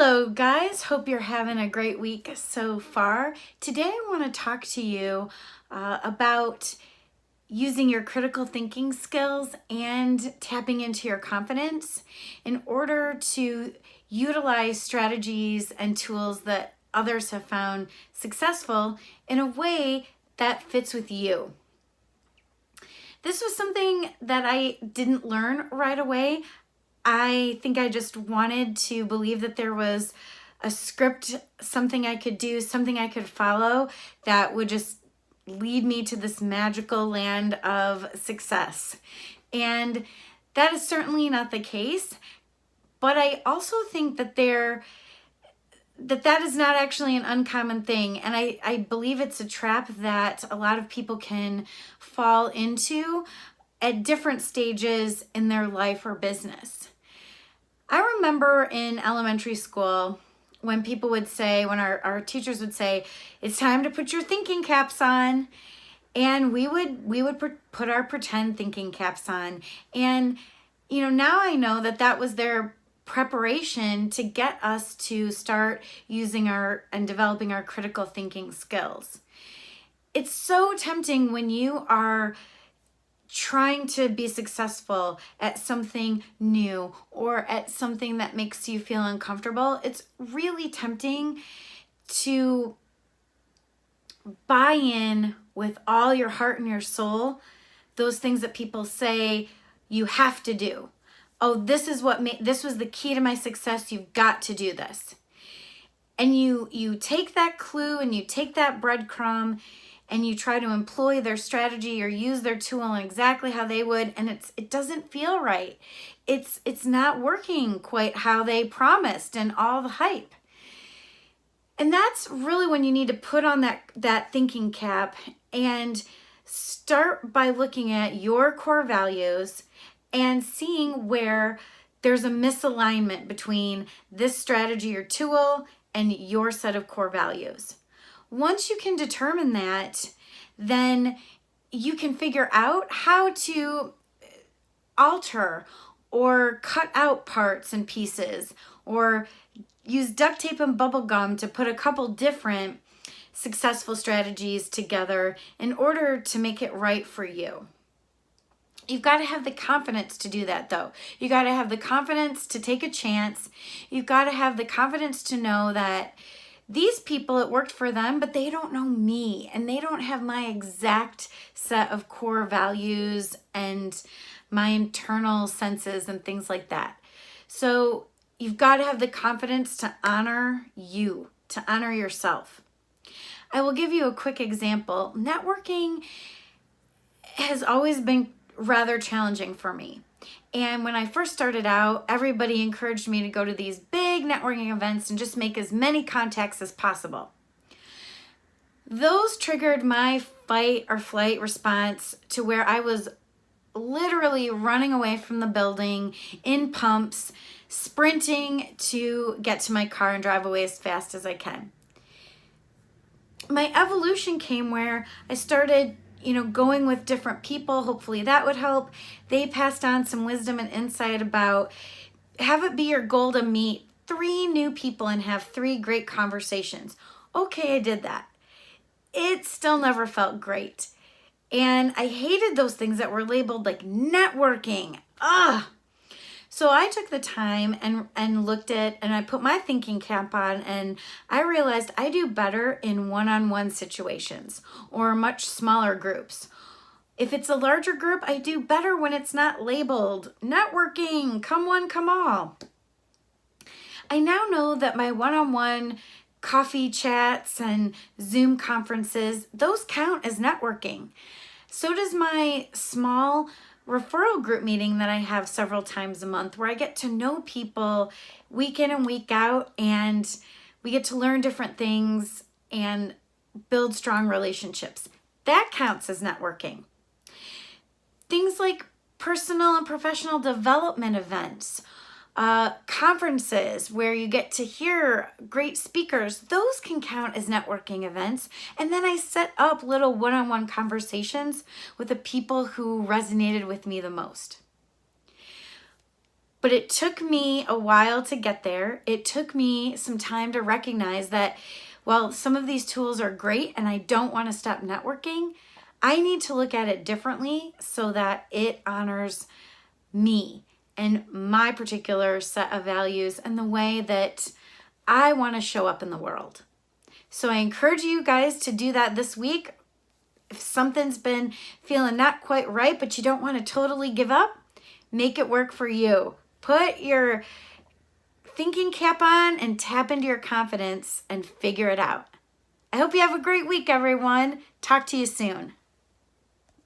Hello guys, hope you're having a great week so far. Today I want to talk to you about using your critical thinking skills and tapping into your confidence in order to utilize strategies and tools that others have found successful in a way that fits with you. This was something that I didn't learn right away. I think I just wanted to believe that there was a script, something I could do, something I could follow that would just lead me to this magical land of success. And that is certainly not the case. But I also think that that is not actually an uncommon thing. And I believe it's a trap that a lot of people can fall into at different stages in their life or business. I remember in elementary school when people would say, when our teachers would say, it's time to put your thinking caps on. And we would put our pretend thinking caps on. And, now I know that was their preparation to get us to start using and developing our critical thinking skills. It's so tempting when you are trying to be successful at something new or at something that makes you feel uncomfortable. It's really tempting to buy in with all your heart and your soul those things that people say you have to do. Oh, this was the key to my success. You've got to do this. And you take that clue and you take that breadcrumb and you try to employ their strategy or use their tool in exactly how they would, and it doesn't feel right. It's not working quite how they promised and all the hype. And that's really when you need to put on that thinking cap and start by looking at your core values and seeing where there's a misalignment between this strategy or tool and your set of core values. Once you can determine that, then you can figure out how to alter or cut out parts and pieces or use duct tape and bubble gum to put a couple different successful strategies together in order to make it right for you. You've got to have the confidence to do that, though. You got to have the confidence to take a chance. You've got to have the confidence to know that these people, it worked for them, but they don't know me and they don't have my exact set of core values and my internal senses and things like that. So you've got to have the confidence to honor you, to honor yourself. I will give you a quick example. Networking has always been rather challenging for me. And when I first started out, everybody encouraged me to go to these big networking events and just make as many contacts as possible. Those triggered my fight or flight response to where I was literally running away from the building in pumps, sprinting to get to my car and drive away as fast as I can. My evolution came where I started going with different people. Hopefully that would help. They passed on some wisdom and insight about have it be your goal to meet 3 new people and have 3 great conversations. Okay, I did that. It still never felt great. And I hated those things that were labeled like networking. So I took the time and looked at, and I put my thinking cap on, and I realized I do better in one-on-one situations or much smaller groups. If it's a larger group, I do better when it's not labeled networking, come one, come all. I now know that my one-on-one coffee chats and Zoom conferences, those count as networking. So does my small referral group meeting that I have several times a month where I get to know people week in and week out, and we get to learn different things and build strong relationships. That counts as networking. Things like personal and professional development events, conferences where you get to hear great speakers, those can count as networking events. And then I set up little one-on-one conversations with the people who resonated with me the most. But it took me a while to get there. It took me some time to recognize that while some of these tools are great and I don't want to stop networking, I need to look at it differently so that it honors me and my particular set of values and the way that I want to show up in the world. So I encourage you guys to do that this week. If something's been feeling not quite right, but you don't want to totally give up, make it work for you. Put your thinking cap on and tap into your confidence and figure it out. I hope you have a great week, everyone. Talk to you soon.